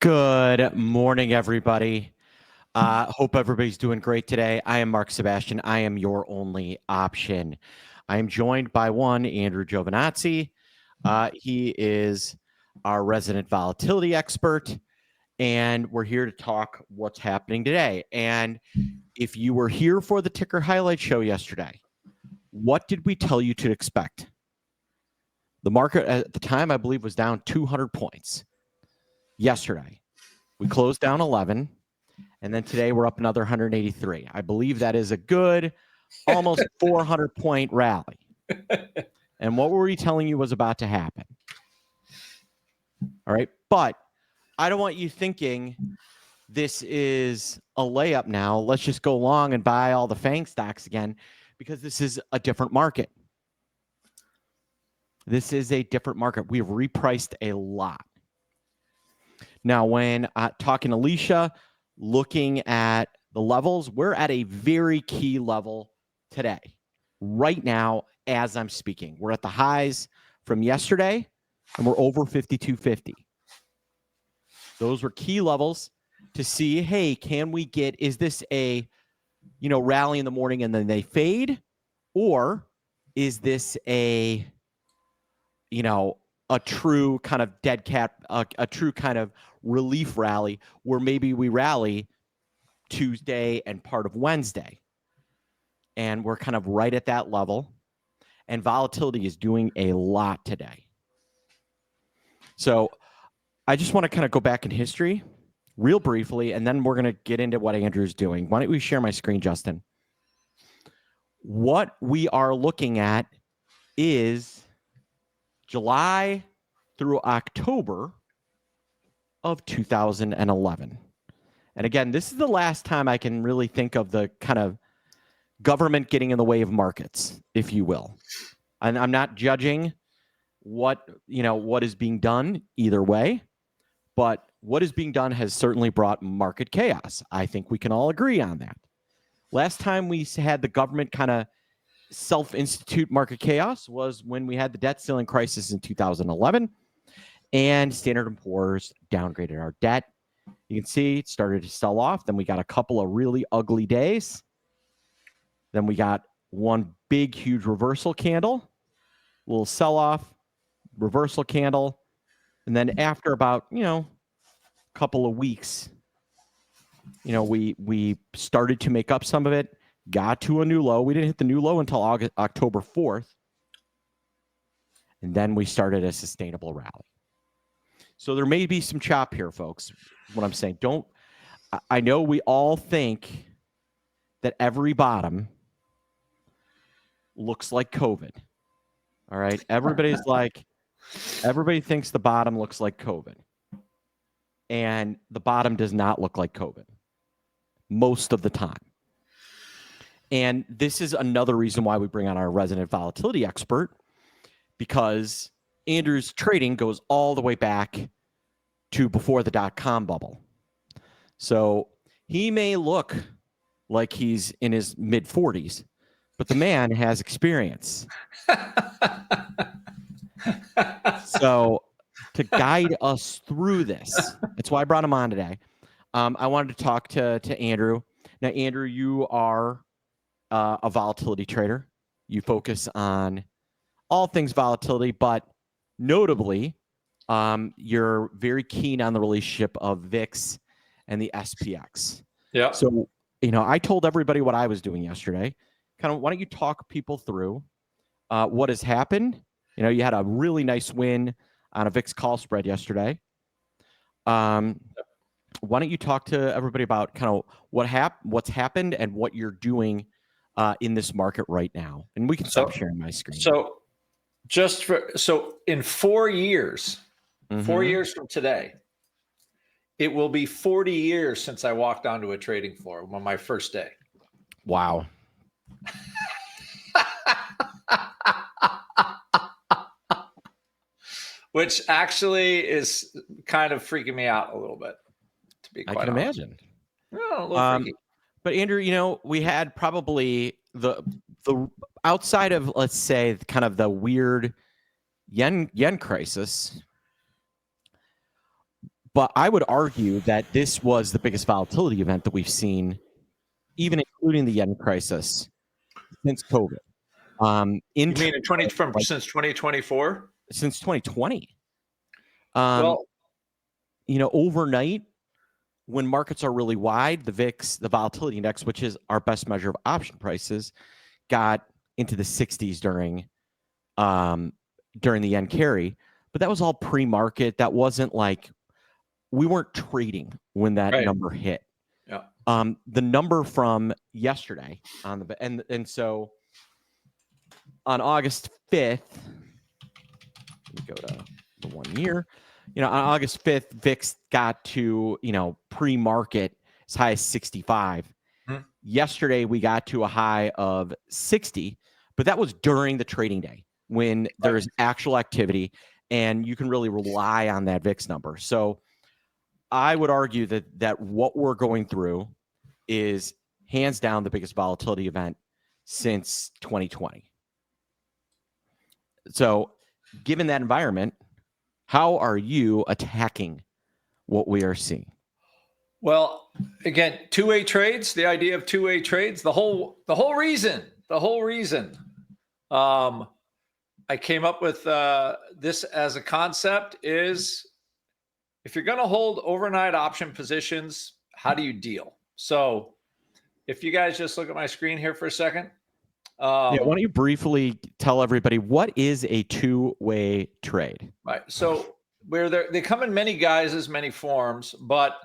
Good morning, everybody. Hope everybody's doing great today. I am Mark Sebastian. I am your only option. I am joined by one, Andrew Giovinazzi. He is our resident volatility expert, and we're here to talk what's happening today. And if you were here for the ticker highlight show yesterday, what did we tell you to expect? The market at the time, I believe, was down 200 points yesterday. We closed down 11, and then today we're up another 183. I believe that is a good, almost 400-point rally. And what were we telling you was about to happen? All right, but I don't want you thinking this is a layup now. Let's just go long and buy all the FANG stocks again, because this is a different market. This is a different market. We've repriced a lot. Now, when talking to Alicia, looking at the levels, we're at a very key level today. Right now, as I'm speaking, we're at the highs from yesterday, and we're over 52.50. Those were key levels to see, hey, can we get, is this a, rally in the morning and then they fade? Or is this a true kind of dead cat, a true kind of relief rally where maybe we rally Tuesday and part of Wednesday? And we're kind of right at that level. And volatility is doing a lot today. So I just want to kind of go back in history real briefly, and then we're going to get into what Andrew's doing. Why don't we share my screen, Justin? What we are looking at is July through October of 2011. And again, this is the last time I can really think of the kind of government getting in the way of markets, if you will. And I'm not judging what is being done either way, but what is being done has certainly brought market chaos. I think we can all agree on that. Last time we had the government kind of self-institute market chaos was when we had the debt ceiling crisis in 2011, and Standard & Poor's downgraded our debt. You can see it started to sell off. Then we got a couple of really ugly days. Then we got one big, huge reversal candle, little sell-off, reversal candle. And then after about, a couple of weeks, we started to make up some of it, got to a new low. We didn't hit the new low until October 4th. And then we started a sustainable rally. So there may be some chop here, folks. What I'm saying, I know we all think that every bottom looks like COVID. All right. Everybody thinks the bottom looks like COVID. And the bottom does not look like COVID most of the time. And this is another reason why we bring on our resident volatility expert, because Andrew's trading goes all the way back to before the dot-com bubble. So he may look like he's in his mid-40s, but the man has experience. So to guide us through this, that's why I brought him on today. I wanted to talk to Andrew. Now, Andrew, you are a volatility trader. You focus on all things volatility, but notably, you're very keen on the relationship of VIX and the SPX. Yeah. So, I told everybody what I was doing yesterday. Kind of, why don't you talk people through what has happened? You had a really nice win on a VIX call spread yesterday. Why don't you talk to everybody about kind of what's happened and what you're doing in this market right now? And we can stop sharing my screen. So in 4 years, 4 years from today, it will be 40 years since I walked onto a trading floor on my first day. Wow. Which actually is kind of freaking me out a little bit, to be quite honest. Imagine. Oh, a little freaky. But Andrew, we had probably the outside of, let's say, kind of the weird yen crisis, But I would argue that this was the biggest volatility event that we've seen, even including the yen crisis, since COVID. You mean since 2024? Since 2020. Well, Overnight, when markets are really wide, the VIX, the volatility index, which is our best measure of option prices, got into the 60s during the yen carry. But that was all pre-market. That wasn't like we weren't trading when that number hit. Yeah. The number from yesterday on the and so on August 5th, let me go to the 1 year. On August 5th, VIX got to, pre-market as high as 65. Mm-hmm. Yesterday, we got to a high of 60, but that was during the trading day when there's actual activity and you can really rely on that VIX number. So I would argue that what we're going through is hands down the biggest volatility event since 2020. So given that environment, how are you attacking what we are seeing? Well, again, two-way trades, the idea of two-way trades, the whole reason I came up with this as a concept is if you're going to hold overnight option positions, how do you deal? So if you guys just look at my screen here for a second. Why don't you briefly tell everybody what is a two-way trade? Right. So they come in many guises, many forms, but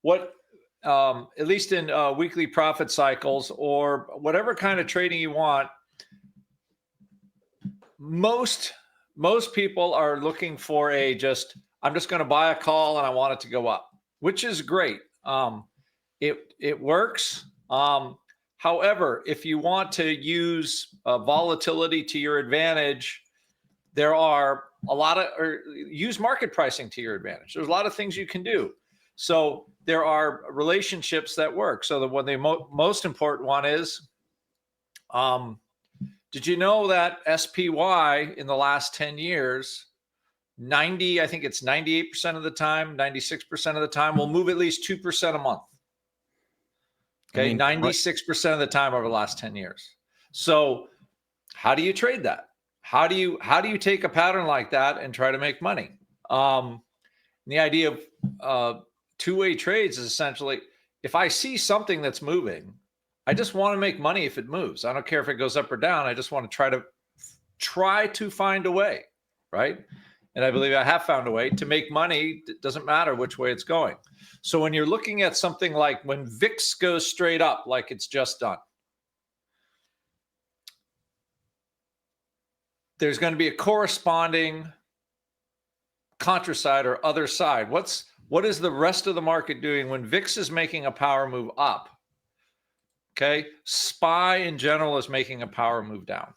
what at least in weekly profit cycles or whatever kind of trading you want, most people are looking for I'm just going to buy a call and I want it to go up, which is great. It works. However, if you want to use volatility to your advantage, there are use market pricing to your advantage. There's a lot of things you can do. So there are relationships that work. So the most important one is, did you know that SPY in the last 10 years, I think it's 98% of the time, 96% of the time, will move at least 2% a month. Okay, 96% of the time over the last 10 years. So how do you trade that? How do you take a pattern like that and try to make money? The idea of two-way trades is essentially, if I see something that's moving, I just want to make money if it moves. I don't care if it goes up or down. I just want to try to find a way, right? And I believe I have found a way to make money. It doesn't matter which way it's going. So when you're looking at something like when VIX goes straight up, like it's just done, there's going to be a corresponding contra side or other side. What is the rest of the market doing when VIX is making a power move up? Okay, SPY in general is making a power move down.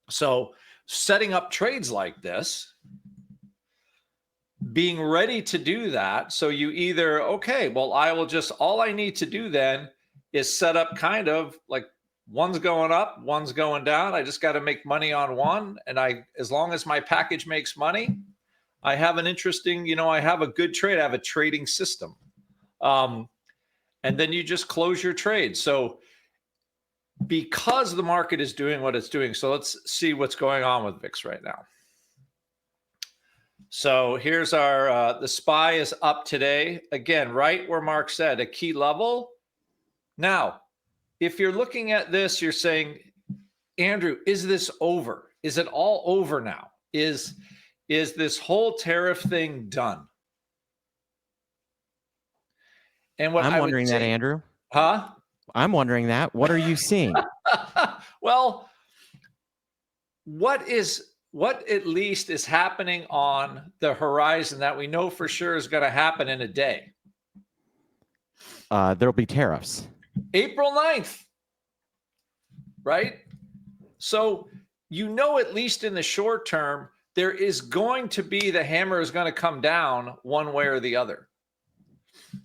So setting up trades like this, being ready to do that. So you either, all I need to do then is set up kind of like one's going up, one's going down. I just got to make money on one. And as long as my package makes money, I have an interesting, I have a good trade. I have a trading system. And then you just close your trade. So because the market is doing what it's doing, so let's see what's going on with VIX right now. So here's the SPY is up today. Again, right where Mark said, a key level. Now, if you're looking at this, you're saying, Andrew, is this over? Is it all over now? Is this whole tariff thing done? And what I'm wondering that, Andrew. Huh? I'm wondering that. What are you seeing? Well, what at least is happening on the horizon that we know for sure is going to happen in a day? There'll be tariffs. April 9th, right? So, at least in the short term, there is going to be, the hammer is going to come down one way or the other.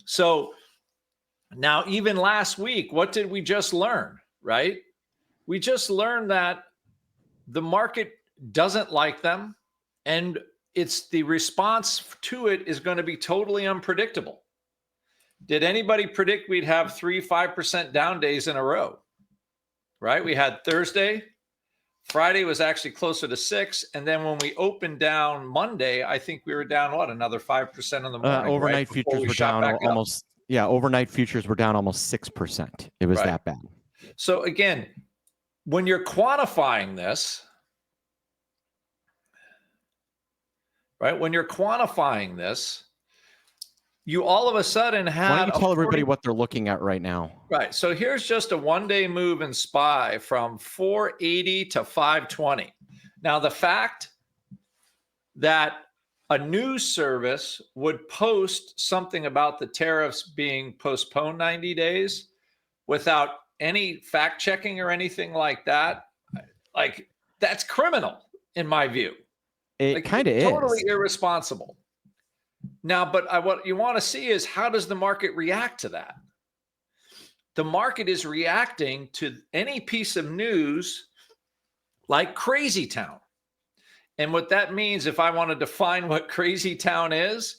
So now, even last week, what did we just learn, right? We just learned that the market doesn't like them. And it's the response to it is going to be totally unpredictable. Did anybody predict we'd have 3-5% down days in a row? Right? We had Thursday. Friday was actually closer to 6. And then when we opened down Monday, I think we were down, what, another 5% in the morning. Overnight right? Before futures we were shot down back up. almost, overnight futures were down almost 6%. It was Right. that bad. So again, when you're quantifying this, right? When you're quantifying this, you all of a sudden have. Why don't you tell everybody what they're looking at right now? Right. So here's just a one-day move in SPY from 480 to 520. Now, the fact that a news service would post something about the tariffs being postponed 90 days without any fact checking or anything like that, like that's criminal in my view. It kind of is totally irresponsible. Now, but what you want to see is how does the market react to that? The market is reacting to any piece of news like Crazy Town. And what that means, if I want to define what Crazy Town is,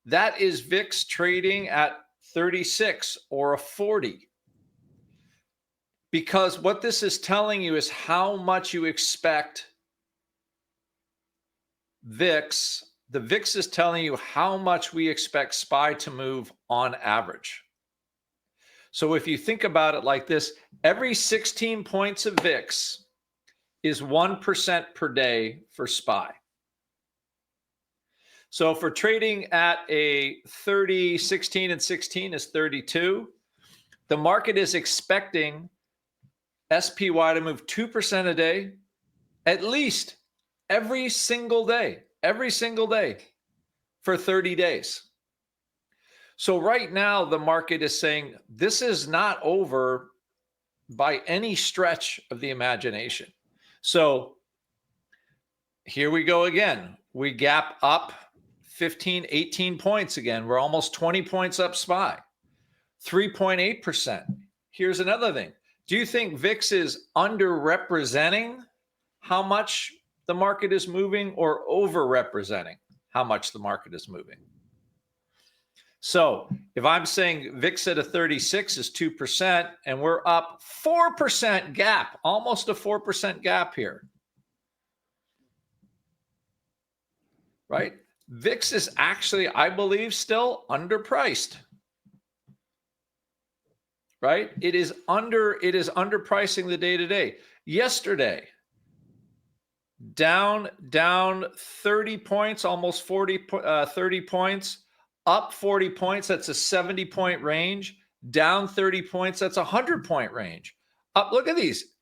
that is VIX trading at 36 or a 40. Because what this is telling you is how much you expect VIX. The VIX is telling you how much we expect SPY to move on average. So if you think about it like this, every 16 points of VIX is 1% per day for SPY. So if we're trading at a 30, 16 and 16 is 32, the market is expecting SPY to move 2% a day, at least every single day for 30 days. So right now, the market is saying this is not over by any stretch of the imagination. So here we go again. We gap up 15, 18 points again. We're almost 20 points up SPY, 3.8%. Here's another thing. Do you think VIX is underrepresenting how much the market is moving or overrepresenting how much the market is moving? So if I'm saying VIX at a 36 is 2% and we're up 4% gap, almost a 4% gap here, right? VIX is actually, I believe, still underpriced, right? It is underpricing the day to day. Yesterday, down 30 points, almost 30 points, up 40 points, that's a 70-point range. Down 30 points, that's a 100-point range. Up, look at these.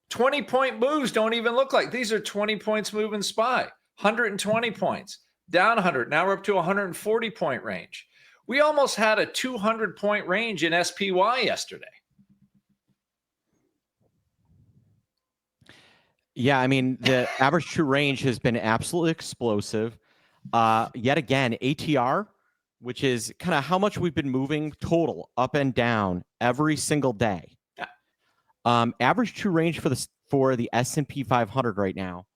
20-point moves don't even look like. These are 20 points move in SPY. 120 points, down 100. Now we're up to a 140-point range. We almost had a 200-point range in SPY yesterday. Yeah, I mean, the average true range has been absolutely explosive. Yet again, ATR, which is kind of how much we've been moving total up and down every single day. Yeah. Average true range for the S&P 500 right now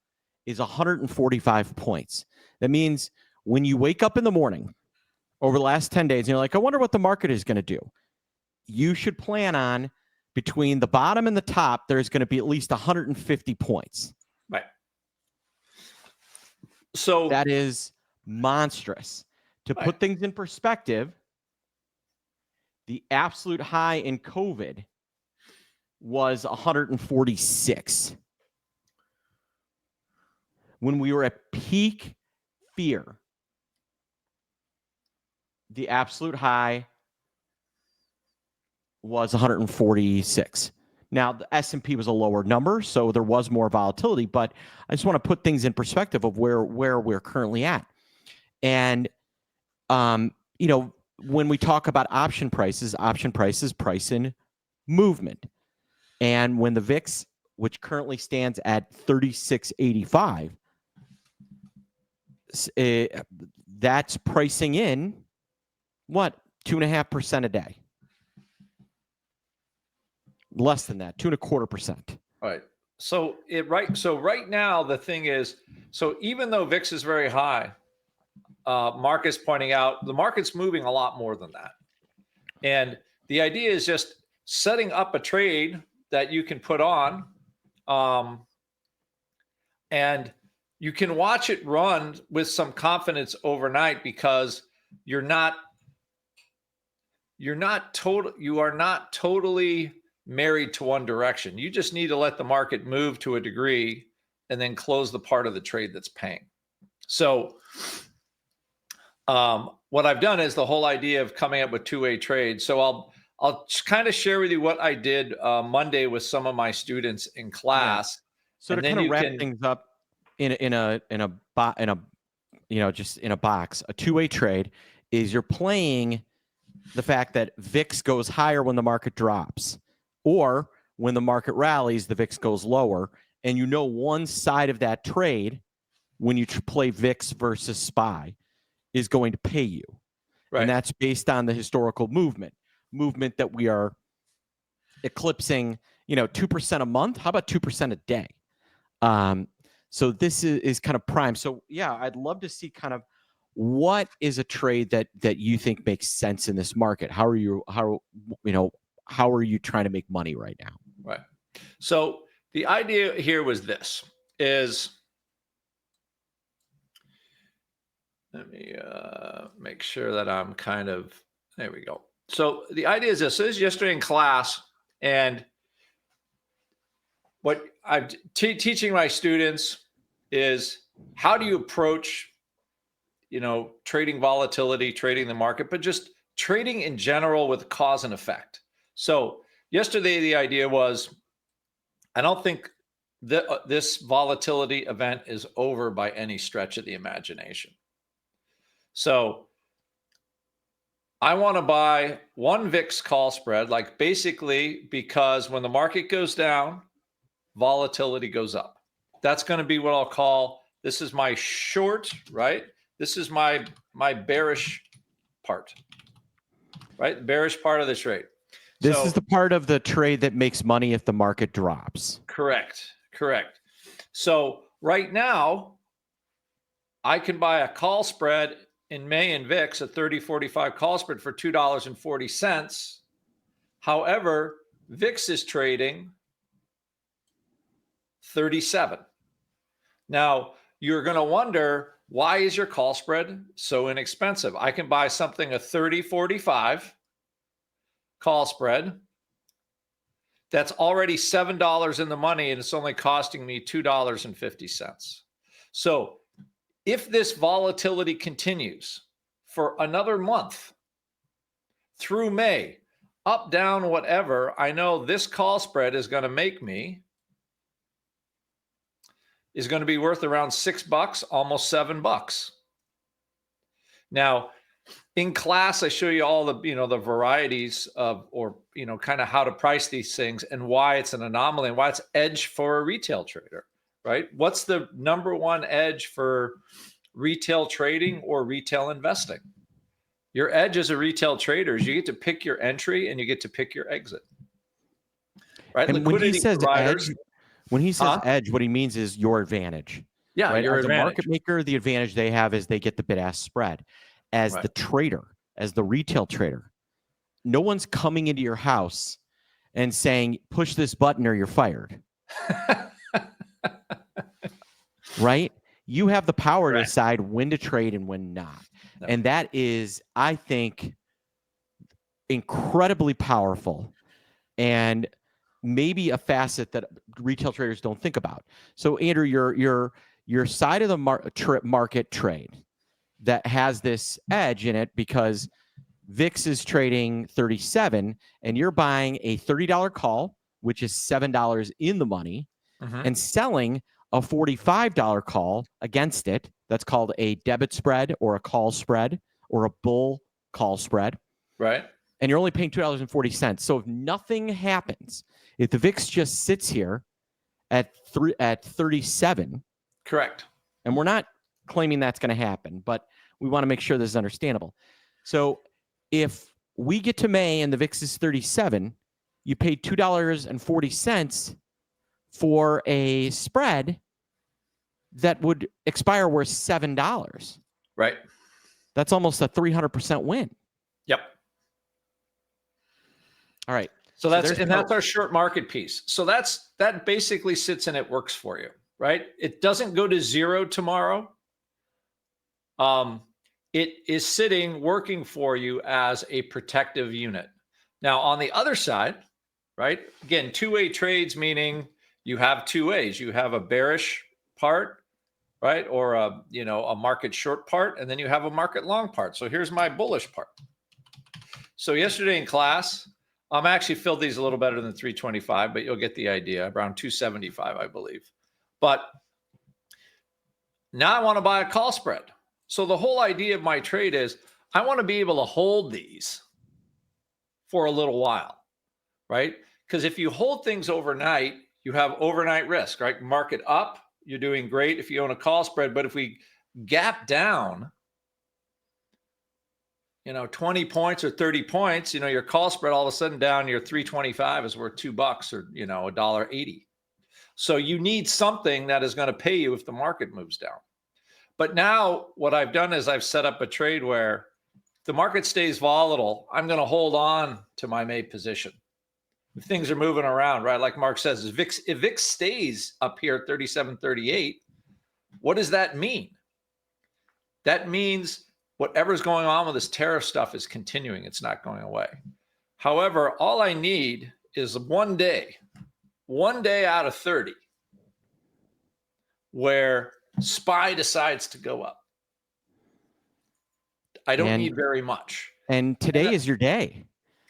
is 145 points. That means when you wake up in the morning over the last 10 days and you're like, I wonder what the market is going to do, you should plan on between the bottom and the top, there's going to be at least 150 points. Right. So that is monstrous. To put things in perspective, the absolute high in COVID was 146. When we were at peak fear, the absolute high was 146. Now, the S&P was a lower number, so there was more volatility, but I just want to put things in perspective of where we're currently at. And, when we talk about option prices price in movement. And when the VIX, which currently stands at 36.85, that's pricing in, 2.5% a day. Less than that, 2.25%. Right. So right now the thing is, so even though VIX is very high, Mark is pointing out the market's moving a lot more than that. And the idea is just setting up a trade that you can put on, and you can watch it run with some confidence overnight, because you are not totally married to one direction. You just need to let the market move to a degree and then close the part of the trade that's paying. So what I've done is the whole idea of coming up with two-way trades. So I'll kind of share with you what I did Monday with some of my students in class. So and to then kind of you wrap can things up just in a box, a two-way trade is you're playing the fact that VIX goes higher when the market drops, or when the market rallies, the VIX goes lower, and you know one side of that trade, when you play VIX versus SPY, is going to pay you. right. And that's based on the historical movement that we are eclipsing, 2% a month. How about 2% a day? So this is kind of prime. So yeah, I'd love to see kind of what is a trade that you think makes sense in this market. How are you trying to make money right now? Right. So the idea here was this: is let me make sure that I'm kind of there. We go. So the idea is this: is yesterday in class, and what I'm teaching my students is how do you approach, trading volatility, trading the market, but just trading in general with cause and effect. So yesterday, the idea was, I don't think that this volatility event is over by any stretch of the imagination. So I want to buy one VIX call spread, like basically because when the market goes down, volatility goes up. That's going to be what I'll call, this is my short, right? This is my bearish part, right? Bearish part of the trade. This is the part of the trade that makes money if the market drops. Correct. So right now, I can buy a call spread in May in VIX, a 30-45 call spread for $2.40. However, VIX is trading 37. Now, you're going to wonder, why is your call spread so inexpensive? I can buy something a 30-45 call spread that's already $7 in the money, and it's only costing me $2.50. So if this volatility continues for another month through May, up, down, whatever, I know this call spread is going to be worth around $6, almost $7. Now, in class, I show you all the, the varieties of, or, kind of how to price these things and why it's an anomaly and why it's edge for a retail trader, right? What's the number one edge for retail trading or retail investing? Your edge as a retail trader is you get to pick your entry and you get to pick your exit, right? And Liquidity when he says providers. edge, what he means is your advantage. Yeah, right? your As advantage. a market maker, the advantage they have is they get the bid-ask spread. As Right. the trader, as the retail trader, no one's coming into your house and saying, push this button or you're fired. Right? You have the power to decide when to trade and when not. No. And that is, I think, incredibly powerful and maybe a facet that retail traders don't think about. So, Andrew, your side of the market trade that has this edge in it because VIX is trading 37 and you're buying a $30 call, which is $7 in the money, and selling a $45 call against it. That's called a debit spread or a call spread or a bull call spread. Right. And you're only paying $2.40. So if nothing happens, if the VIX just sits here at 37, correct. And we're not claiming that's going to happen, but we want to make sure this is understandable. So if we get to May and the VIX is 37, you paid $2.40 for a spread that would expire worth $7. Right. That's almost a 300% win. Yep. All right. So that's our short market piece. So that basically sits and it works for you, right? It doesn't go to zero tomorrow. It is sitting working for you as a protective unit. Now on the other side, right? Again, two-way trades, meaning you have two ways. You have a bearish part, right? Or a market short part, and then you have a market long part. So here's my bullish part. So yesterday in class, I'm actually filled these a little better than 325, but you'll get the idea, around 275, I believe. But now I want to buy a call spread. So the whole idea of my trade is I want to be able to hold these for a little while, right? Because if you hold things overnight, you have overnight risk, right? Market up, you're doing great if you own a call spread. But if we gap down, 20 points or 30 points, your call spread all of a sudden down, your 325 is worth $2 or, $1.80. So you need something that is going to pay you if the market moves down. But now what I've done is I've set up a trade where the market stays volatile. I'm going to hold on to my made position. If things are moving around, right? Like Mark says, if VIX stays up here at 37.38, what does that mean? That means whatever's going on with this tariff stuff is continuing. It's not going away. However, all I need is one day out of 30 where SPY decides to go up. I don't need very much. And today is your day.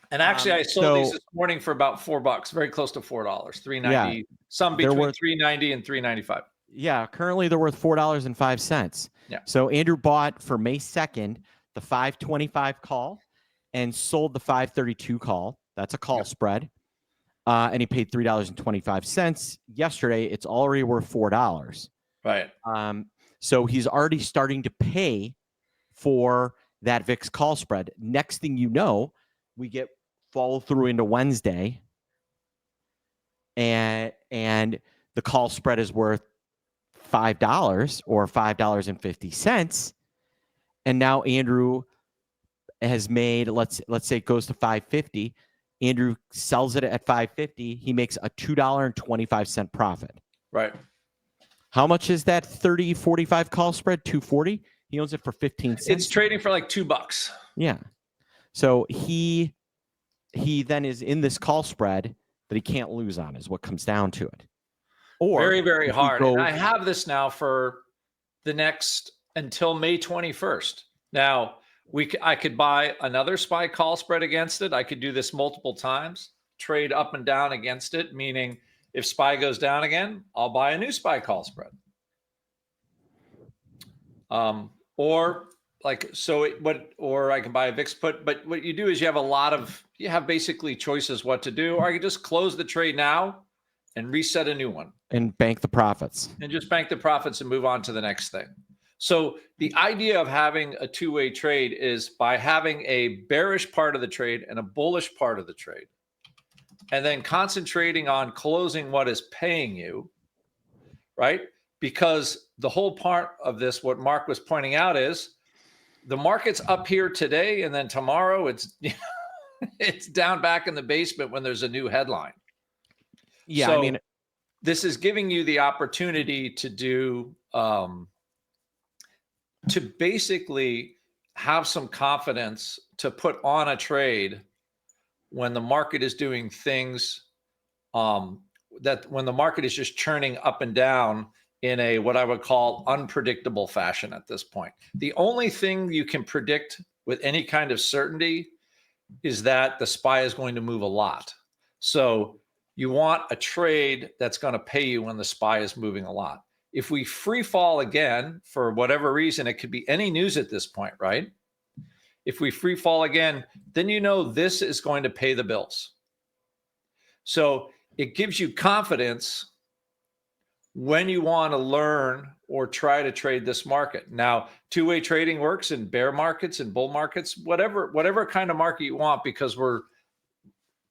And actually, I sold these this morning for about $4, very close to $4, $3.90, some between $3.90 and $3.95. Yeah, currently they're worth $4.05. Yeah. So Andrew bought for May 2nd the 525 call and sold the 532 call. That's a call spread. And he paid $3.25. Yesterday, it's already worth $4. Right. So he's already starting to pay for that VIX call spread. Next thing you know, we get follow through into Wednesday, and the call spread is worth $5 or $5.50. And now Andrew has made, let's say it goes to 550. Andrew sells it at 550. He makes a $2.25 profit. Right. How much is that 30-45 call spread? 240. He owns it for 15 cents. It's trading for like $2. Yeah. So he then is in this call spread that he can't lose on, is what comes down to it. Or very, very hard. And I have this now for the next until May 21st. Now I could buy another SPY call spread against it. I could do this multiple times, trade up and down against it, meaning if SPY goes down again, I'll buy a new SPY call spread. Or I can buy a VIX put, but what you do is you have basically choices what to do, or I can just close the trade now and reset a new one. And bank the profits. And just bank the profits and move on to the next thing. So the idea of having a two-way trade is by having a bearish part of the trade and a bullish part of the trade, and then concentrating on closing what is paying you, right? Because the whole part of this, what Mark was pointing out, is the market's up here today, and then tomorrow it's it's down back in the basement when there's a new headline. Yeah, so this is giving you the opportunity to do to basically have some confidence to put on a trade when the market is doing things that when the market is just churning up and down in a what I would call unpredictable fashion at this point. The only thing you can predict with any kind of certainty is that the SPY is going to move a lot. So you want a trade that's going to pay you when the SPY is moving a lot. If we free fall again, for whatever reason, it could be any news at this point, right? If we free fall again, then you know this is going to pay the bills. So it gives you confidence when you want to learn or try to trade this market. Now, two-way trading works in bear markets and bull markets, whatever kind of market you want, because we're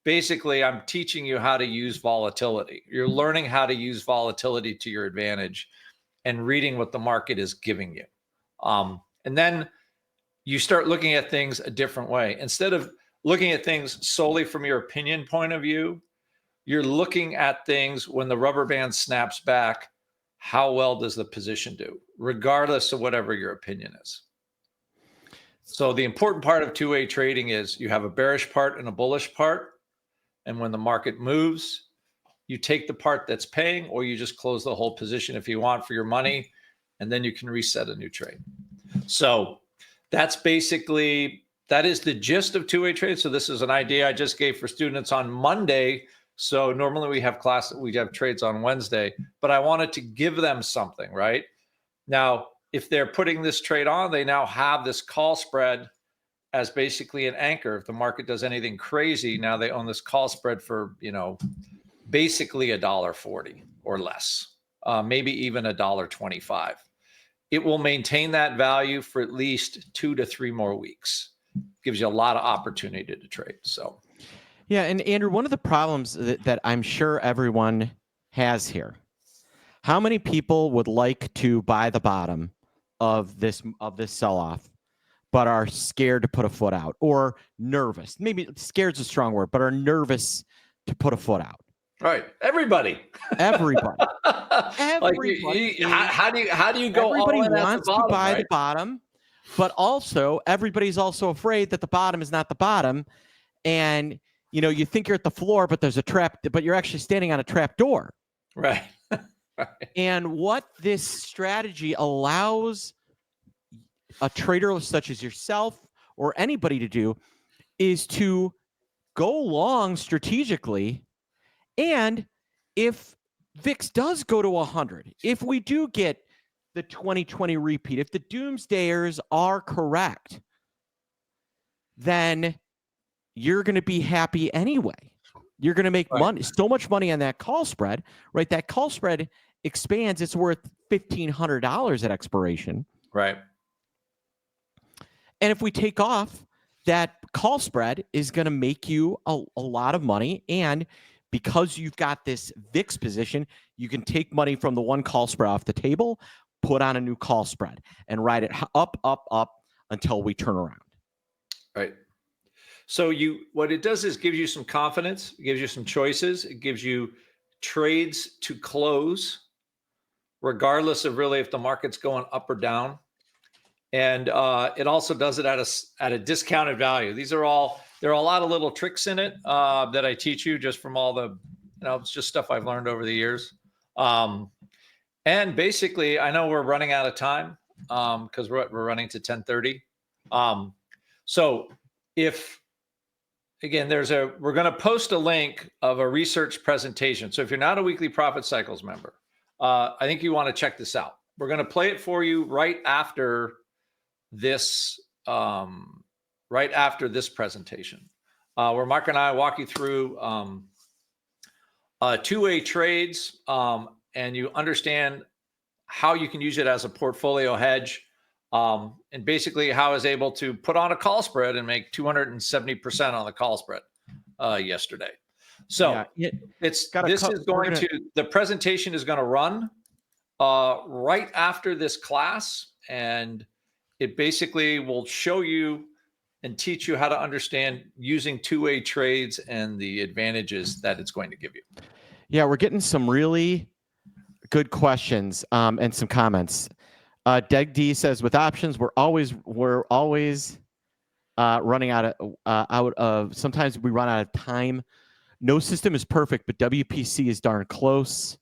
basically I'm teaching you how to use volatility. You're learning how to use volatility to your advantage and reading what the market is giving you. And then you start looking at things a different way. Instead of looking at things solely from your opinion point of view, you're looking at things when the rubber band snaps back. How well does the position do, regardless of whatever your opinion is? So the important part of two-way trading is you have a bearish part and a bullish part. And when the market moves, you take the part that's paying, or you just close the whole position if you want for your money, and then you can reset a new trade. So that is the gist of two-way trade. So this is an idea I just gave for students on Monday. So normally we have trades on Wednesday, but I wanted to give them something, right? Now, if they're putting this trade on, they now have this call spread as basically an anchor. If the market does anything crazy, now they own this call spread for, basically $1.40 or less, maybe even $1.25. It will maintain that value for at least 2 to 3 more weeks. Gives you a lot of opportunity to trade. So, yeah, and Andrew, one of the problems that I'm sure everyone has here, how many people would like to buy the bottom of this sell-off, but are scared to put a foot out, or nervous? Maybe scared is a strong word, but are nervous to put a foot out. Right, everybody. Everybody. Everybody. How do you go? Everybody all in wants at the bottom, to buy right? the bottom, but also everybody's also afraid that the bottom is not the bottom, and you think you're at the floor, but there's a trap, but you're actually standing on a trap door. Right. Right. And what this strategy allows a trader such as yourself or anybody to do is to go long strategically. And if VIX does go to 100, if we do get the 2020 repeat, if the doomsdayers are correct, then you're going to be happy anyway. You're going to make money, so much money on that call spread, right? That call spread expands. It's worth $1,500 at expiration. Right. And if we take off, that call spread is going to make you a lot of money. And because you've got this VIX position, you can take money from the one call spread off the table, put on a new call spread, and ride it up, up, up until we turn around. Right. So what it does is gives you some confidence, it gives you some choices, it gives you trades to close, regardless of really if the market's going up or down. And it also does it at a discounted value. There are a lot of little tricks in it that I teach you just from all the, it's just stuff I've learned over the years. And basically, I know we're running out of time because we're running to 10:30. So again, we're going to post a link of a research presentation. So if you're not a Weekly Profit Cycles member, I think you want to check this out. We're going to play it for you right after this presentation, where Mark and I walk you through two-way trades, and you understand how you can use it as a portfolio hedge, and basically how I was able to put on a call spread and make 270% on the call spread yesterday. So yeah, the presentation is going to run right after this class, and it basically will show you and teach you how to understand using two-way trades and the advantages that it's going to give you. Yeah, we're getting some really good questions and some comments. Deg D says, with options, we're always running out of. Sometimes we run out of time. No system is perfect, but WPC is darn close.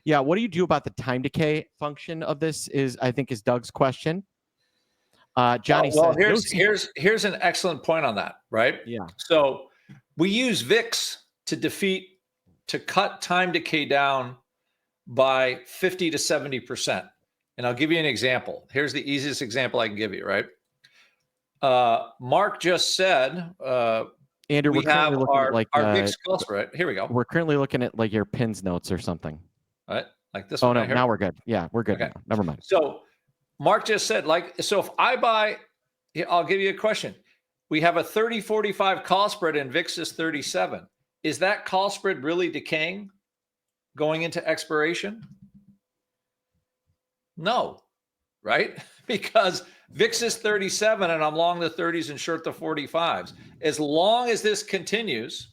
Yeah, what do you do about the time decay function of this? I think is Doug's question. Johnny says, here's an excellent point on that, right? Yeah. So we use VIX to cut time decay down by 50 to 70%. And I'll give you an example. Here's the easiest example I can give you, right? Mark just said, Andrew, we have our VIX call spread. Here we go. We're currently looking at like your pins notes or something. All right, like this one. Oh, no, right now we're good. Yeah, we're good. Okay. Now. Never mind. So Mark just said, so if I buy, I'll give you a question. We have a 30-45 call spread and VIX is 37. is that call spread really decaying going into expiration? No, right? Because VIX is 37 and I'm long the 30s and short the 45s. As long as this continues,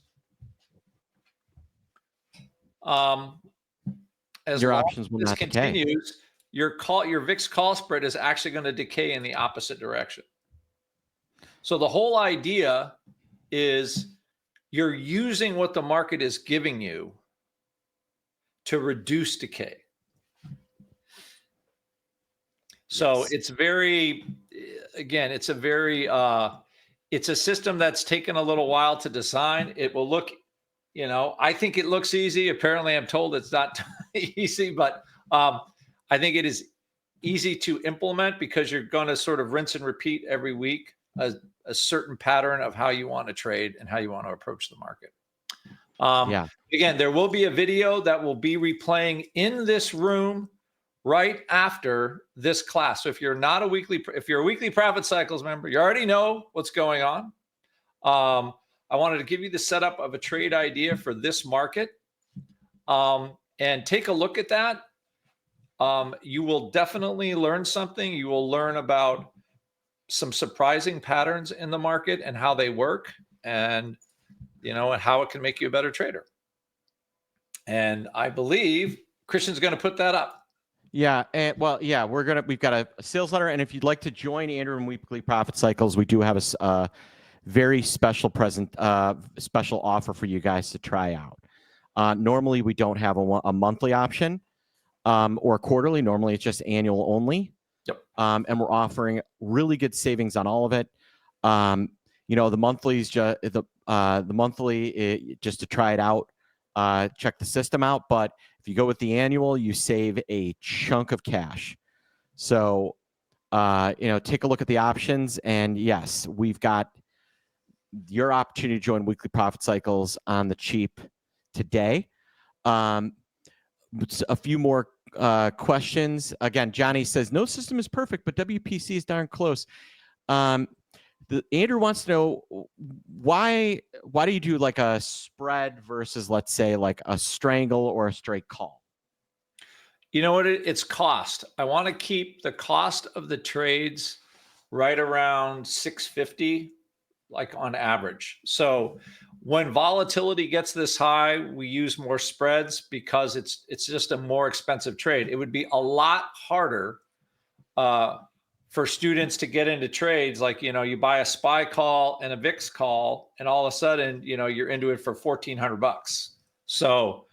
as Your long options as will this not decay. continues, your VIX call spread is actually going to decay in the opposite direction. So the whole idea is you're using what the market is giving you to reduce decay. So Yes. it's very, again, it's a system that's taken a little while to design. It will look, I think it looks easy. Apparently, I'm told it's not easy, but I think it is easy to implement because you're going to sort of rinse and repeat every week a certain pattern of how you want to trade and how you want to approach the market. Yeah. Again, there will be a video that will be replaying in this room right after this class. So if you're a weekly Profit Cycles member, you already know what's going on. I wanted to give you the setup of a trade idea for this market, and take a look at that. You will definitely learn something. You will learn about some surprising patterns in the market and how they work, and and how it can make you a better trader. And I believe Christian's going to put that up. Yeah, and we've got a sales letter, and if you'd like to join Andrew and Weekly Profit Cycles, we do have a very special special offer for you guys to try out. Normally, we don't have a monthly option or quarterly. Normally, it's just annual only. Yep. And we're offering really good savings on all of it. The monthly's just the monthly just to try it out, check the system out. But if you go with the annual, you save a chunk of cash. So, take a look at the options. And yes, we've got your opportunity to join Weekly Profit Cycles on the cheap today. A few more questions. Again, Johnny says, no system is perfect, but WPC is darn close. Andrew wants to know why do you do like a spread versus, let's say, like a strangle or a straight call? You know what? It's cost. I want to keep the cost of the trades right around 650, like on average. So when volatility gets this high, we use more spreads because it's just a more expensive trade. It would be a lot harder for students to get into trades like, you buy a SPY call and a VIX call, and all of a sudden, you're into it for $1,400. So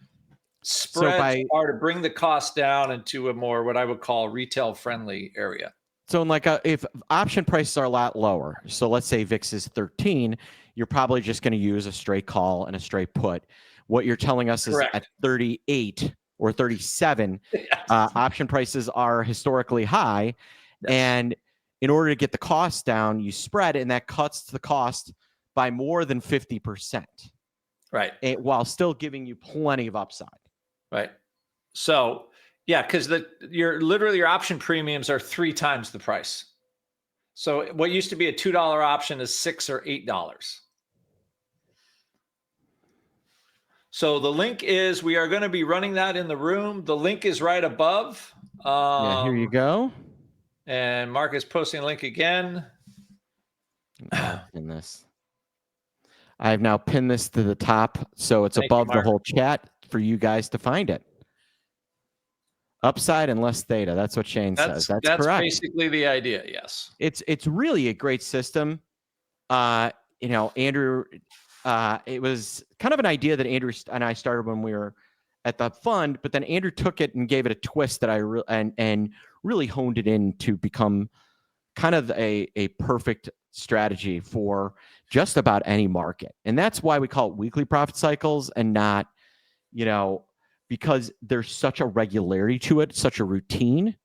spreads are to bring the cost down into a more, what I would call, retail friendly area. So if option prices are a lot lower, so let's say VIX is 13, you're probably just going to use a straight call and a straight put. What you're telling us is at 38 or 37, yes, option prices are historically high. Yes. And in order to get the cost down, you spread, and that cuts the cost by more than 50%. Right. While still giving you plenty of upside. Right. So, yeah, because your option premiums are 3 times the price. So what used to be a $2 option is $6 or $8. So the link is, we are going to be running that in the room. The link is right above. Yeah, here you go. And Mark is posting a link again. Pin this. I've now pinned this to the top, so it's above the whole chat for you guys to find it. Upside and less theta. That's what Shane says. That's correct. That's basically the idea. Yes. It's really a great system. Andrew, it was kind of an idea that Andrew and I started when we were at the fund, but then Andrew took it and gave it a twist that and really honed it in to become kind of a perfect strategy for just about any market. And that's why we call it Weekly Profit Cycles and not, because there's such a regularity to it, such a routine.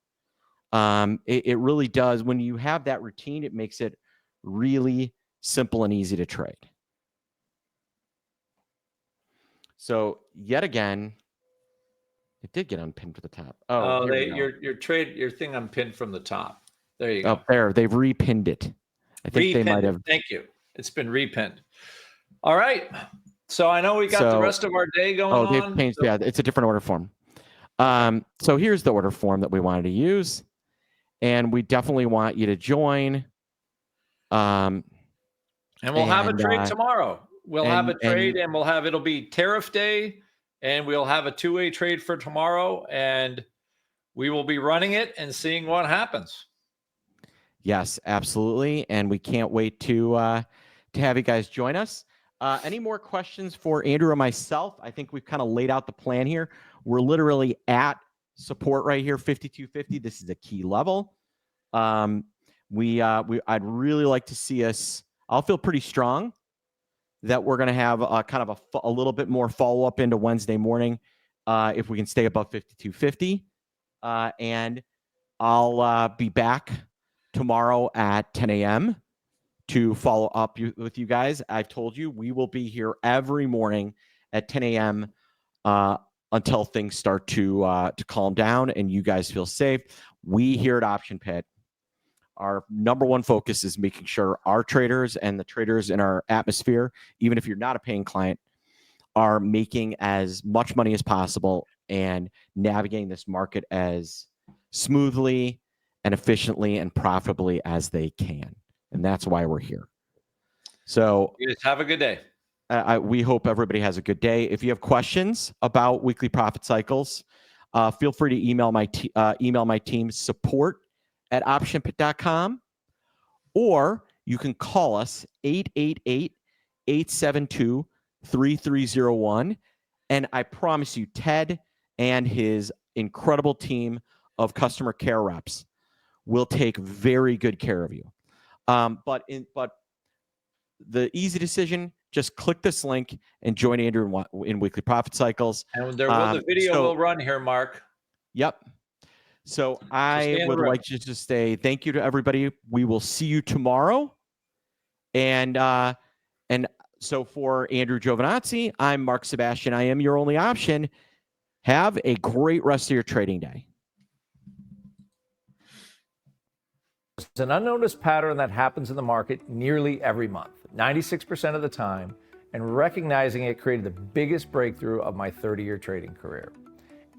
It really does. When you have that routine, it makes it really simple and easy to trade. So yet again, it did get unpinned to the top. Your thing unpinned from the top. There you go. Up there, they've repinned it. I think they might have. Thank you. It's been repinned. All right. So I know we got the rest of our day going they've on. changed. So Yeah, it's a different order form. So here's the order form that we wanted to use, and we definitely want you to join. and we'll have a trade tomorrow. We'll have a trade, and it'll be tariff day, and we'll have a two-way trade for tomorrow, and we will be running it and seeing what happens. Yes, absolutely, and we can't wait to have you guys join us. Any more questions for Andrew or myself? I think we've kind of laid out the plan here. We're literally at support right here, 5250. This is a key level. I'd really like to see us. I'll feel pretty strong that we're going to have kind of a little bit more follow up into Wednesday morning if we can stay above 5250. And I'll be back tomorrow at 10 a.m. to follow up with you guys. I've told you we will be here every morning at 10 a.m. Until things start to calm down and you guys feel safe. We here at Option Pit, our number one focus is making sure our traders and the traders in our atmosphere, even if you're not a paying client, are making as much money as possible and navigating this market as smoothly and efficiently and profitably as they can. And that's why we're here. So you guys have a good day. We hope everybody has a good day. If you have questions about weekly profit cycles, feel free to email my team support@optionpit.com, or you can call us 888-872-3301. And I promise you, Ted and his incredible team of customer care reps will take very good care of you. But the easy decision, just click this link and join Andrew in Weekly Profit Cycles. And the video will run here, Mark. Yep. So I would like to just say thank you to everybody. We will see you tomorrow. And so for Andrew Giovinazzi, I'm Mark Sebastian. I am your only option. Have a great rest of your trading day. It's an unnoticed pattern that happens in the market nearly every month, 96% of the time, and recognizing it created the biggest breakthrough of my 30-year trading career.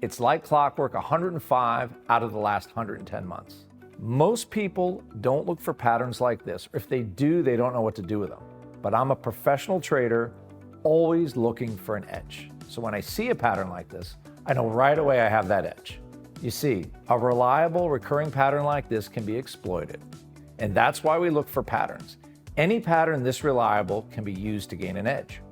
It's like clockwork, 105 out of the last 110 months. Most people don't look for patterns like this, or if they do, they don't know what to do with them. But I'm a professional trader, always looking for an edge. So when I see a pattern like this, I know right away I have that edge. You see, a reliable recurring pattern like this can be exploited. And that's why we look for patterns. Any pattern this reliable can be used to gain an edge.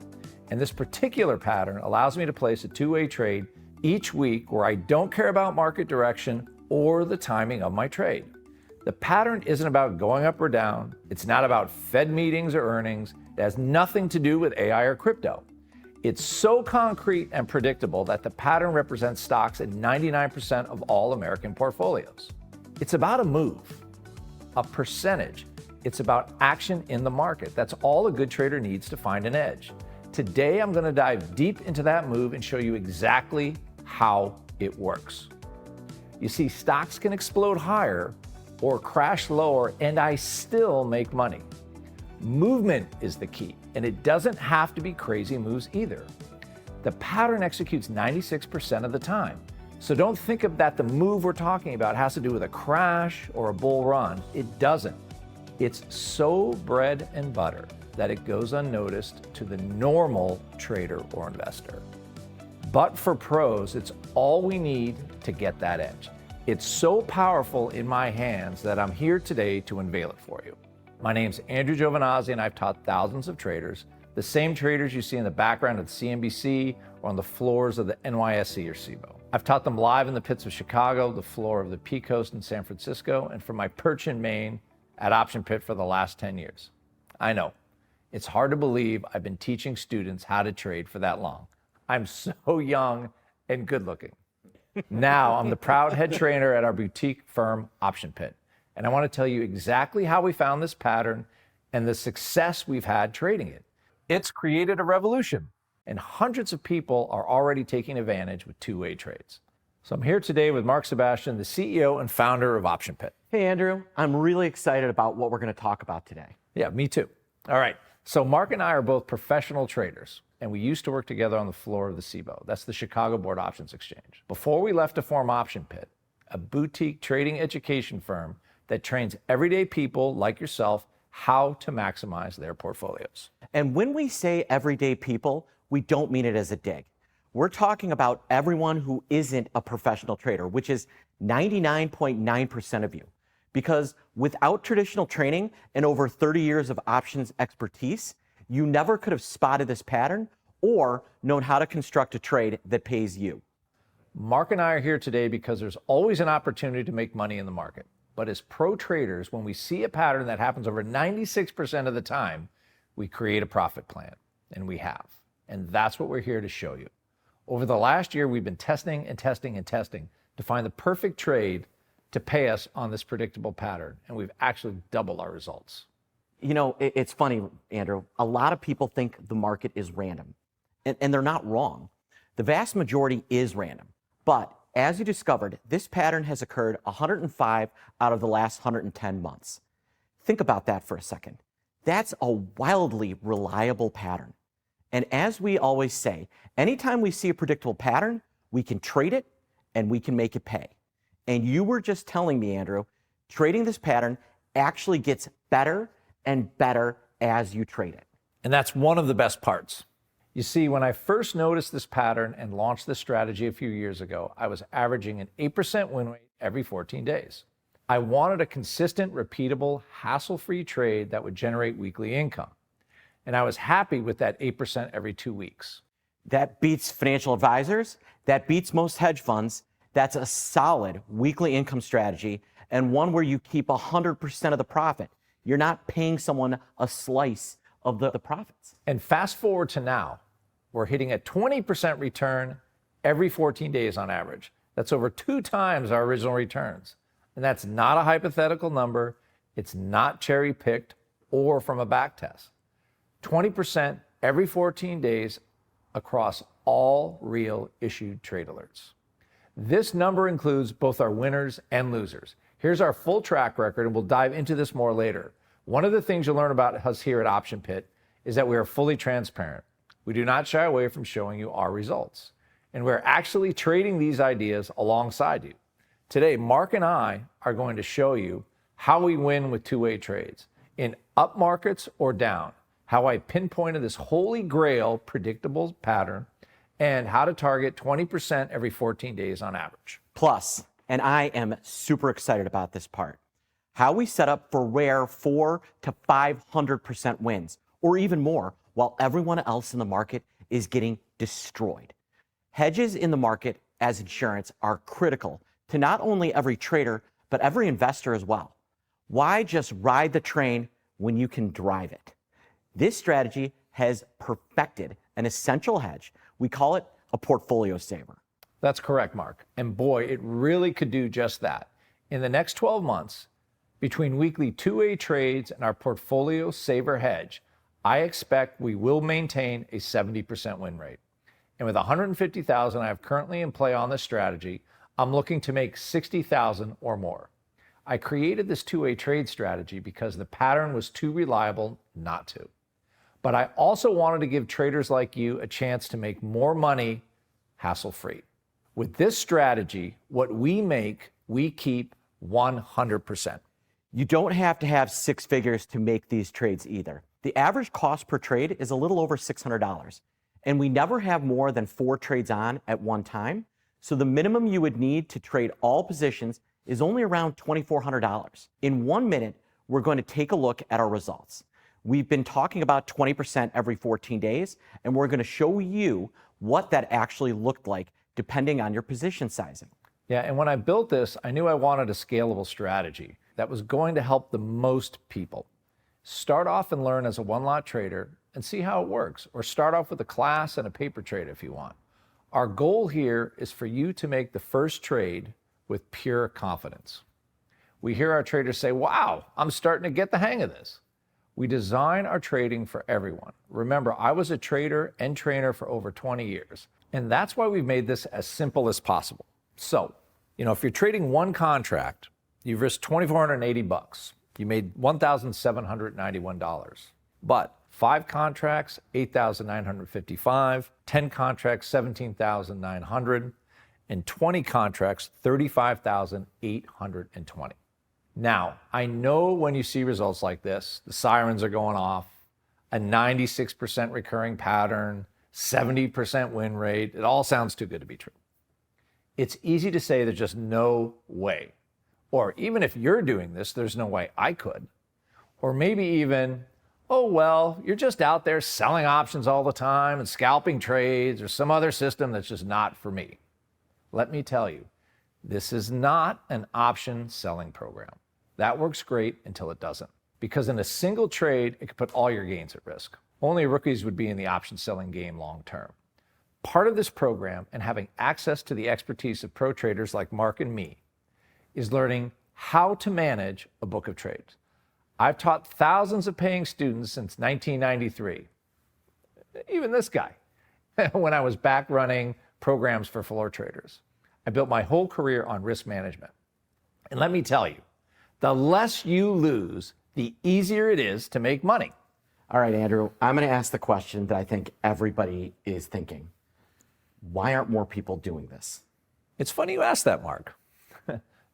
And this particular pattern allows me to place a two-way trade each week where I don't care about market direction or the timing of my trade. The pattern isn't about going up or down. It's not about Fed meetings or earnings. It has nothing to do with AI or crypto. It's so concrete and predictable that the pattern represents stocks in 99% of all American portfolios. It's about a move, a percentage. It's about action in the market. That's all a good trader needs to find an edge. Today, I'm going to dive deep into that move and show you exactly how it works. You see, stocks can explode higher or crash lower, and I still make money. Movement is the key, and it doesn't have to be crazy moves either. The pattern executes 96% of the time. So don't think of that the move we're talking about has to do with a crash or a bull run. It doesn't. It's so bread and butter that it goes unnoticed to the normal trader or investor. But for pros, it's all we need to get that edge. It's so powerful in my hands that I'm here today to unveil it for you. My name's Andrew Giovinazzi, and I've taught thousands of traders, the same traders you see in the background of the CNBC or on the floors of the NYSE or SIBO. I've taught them live in the pits of Chicago, the floor of the P Coast in San Francisco, and from my perch in Maine at Option Pit for the last 10 years. I know, it's hard to believe I've been teaching students how to trade for that long. I'm so young and good looking. Now I'm the proud head trainer at our boutique firm, Option Pit. And I want to tell you exactly how we found this pattern and the success we've had trading it. It's created a revolution, and hundreds of people are already taking advantage with two-way trades. So I'm here today with Mark Sebastian, the CEO and founder of Option Pit. Hey, Andrew. I'm really excited about what we're going to talk about today. Yeah, me too. All right. So Mark and I are both professional traders, and we used to work together on the floor of the CBOE. That's the Chicago Board Options Exchange. Before we left to form Option Pit, a boutique trading education firm that trains everyday people like yourself how to maximize their portfolios. And when we say everyday people, we don't mean it as a dig. We're talking about everyone who isn't a professional trader, which is 99.9% of you. Because without traditional training and over 30 years of options expertise, you never could have spotted this pattern or known how to construct a trade that pays you. Mark and I are here today because there's always an opportunity to make money in the market. But as pro traders, when we see a pattern that happens over 96% of the time, we create a profit plan, and we have. And that's what we're here to show you. Over the last year, we've been testing and testing and testing to find the perfect trade to pay us on this predictable pattern, and we've actually doubled our results. You know, it's funny, Andrew. A lot of people think the market is random, and they're not wrong. The vast majority is random. But as you discovered, this pattern has occurred 105 out of the last 110 months. Think about that for a second. That's a wildly reliable pattern. And as we always say, anytime we see a predictable pattern, we can trade it and we can make it pay. And you were just telling me, Andrew, trading this pattern actually gets better and better as you trade it. And that's one of the best parts. You see, when I first noticed this pattern and launched this strategy a few years ago, I was averaging an 8% win rate every 14 days. I wanted a consistent, repeatable, hassle-free trade that would generate weekly income. And I was happy with that 8% every 2 weeks. That beats financial advisors. That beats most hedge funds. That's a solid weekly income strategy and one where you keep 100% of the profit. You're not paying someone a slice of the profits. And fast forward to now, we're hitting a 20% return every 14 days on average. That's over 2 times our original returns. And that's not a hypothetical number. It's not cherry-picked or from a back test. 20% every 14 days across all real issued trade alerts. This number includes both our winners and losers. Here's our full track record, and we'll dive into this more later. One of the things you'll learn about us here at Option Pit is that we are fully transparent. We do not shy away from showing you our results. And we're actually trading these ideas alongside you. Today, Mark and I are going to show you how we win with two-way trades, in up markets or down, how I pinpointed this holy grail predictable pattern, and how to target 20% every 14 days on average. Plus, and I am super excited about this part, how we set up for rare 400 to 500% wins, or even more, while everyone else in the market is getting destroyed. Hedges in the market as insurance are critical to not only every trader, but every investor as well. Why just ride the train when you can drive it? This strategy has perfected an essential hedge. We call it a portfolio saver. That's correct, Mark. And boy, it really could do just that. In the next 12 months, between weekly two-way trades and our portfolio saver hedge, I expect we will maintain a 70% win rate. And with $150,000 I have currently in play on this strategy, I'm looking to make $60,000 or more. I created this two-way trade strategy because the pattern was too reliable not to. But I also wanted to give traders like you a chance to make more money hassle-free. With this strategy, what we make, we keep 100%. You don't have to have 6 figures to make these trades either. The average cost per trade is a little over $600, and we never have more than 4 trades on at one time, so the minimum you would need to trade all positions is only around $2,400. In 1 minute, we're going to take a look at our results. We've been talking about 20% every 14 days, and we're going to show you what that actually looked like depending on your position sizing. Yeah, and when I built this, I knew I wanted a scalable strategy that was going to help the most people. Start off and learn as a one-lot trader and see how it works, or start off with a class and a paper trade if you want. Our goal here is for you to make the first trade with pure confidence. We hear our traders say, wow, I'm starting to get the hang of this. We design our trading for everyone. Remember, I was a trader and trainer for over 20 years, and that's why we've made this as simple as possible. So, if you're trading one contract, you've risked $2,480. You made $1,791. But 5 contracts, 8,955, 10 contracts, 17,900, and 20 contracts, 35,820. Now, I know when you see results like this, the sirens are going off, a 96% recurring pattern, 70% win rate. It all sounds too good to be true. It's easy to say there's just no way. Or even if you're doing this, there's no way I could. Or maybe even, oh, well, you're just out there selling options all the time and scalping trades or some other system that's just not for me. Let me tell you, this is not an option selling program. That works great until it doesn't. Because in a single trade, it could put all your gains at risk. Only rookies would be in the option selling game long term. Part of this program and having access to the expertise of pro traders like Mark and me is learning how to manage a book of trades. I've taught thousands of paying students since 1993. Even this guy, when I was back running programs for floor traders. I built my whole career on risk management. And let me tell you, the less you lose, the easier it is to make money. All right, Andrew, I'm going to ask the question that I think everybody is thinking. Why aren't more people doing this? It's funny you ask that, Mark.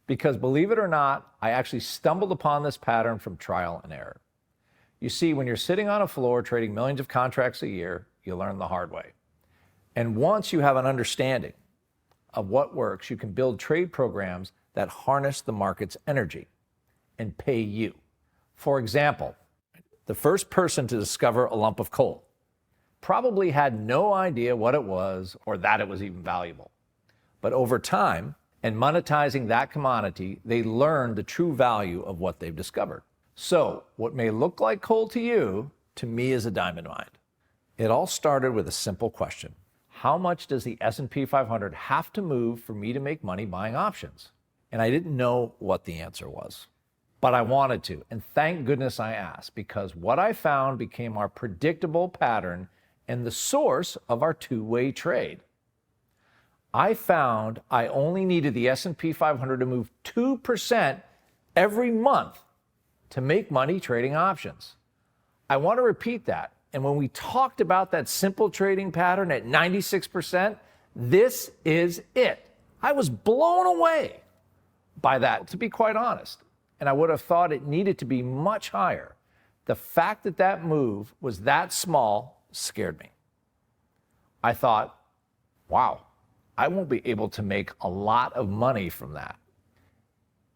Because believe it or not, I actually stumbled upon this pattern from trial and error. You see, when you're sitting on a floor trading millions of contracts a year, you learn the hard way. And once you have an understanding of what works, you can build trade programs that harness the market's energy and pay you. For example, the first person to discover a lump of coal probably had no idea what it was or that it was even valuable. But over time, and monetizing that commodity, they learned the true value of what they've discovered. So what may look like coal to you, to me is a diamond mine. It all started with a simple question. How much does the S&P 500 have to move for me to make money buying options? And I didn't know what the answer was. But I wanted to, and thank goodness I asked, because what I found became our predictable pattern and the source of our two-way trade. I found I only needed the S&P 500 to move 2% every month to make money trading options. I want to repeat that. And when we talked about that simple trading pattern at 96%, this is it. I was blown away by that, to be quite honest. And I would have thought it needed to be much higher. The fact that that move was that small scared me. I thought, wow, I won't be able to make a lot of money from that.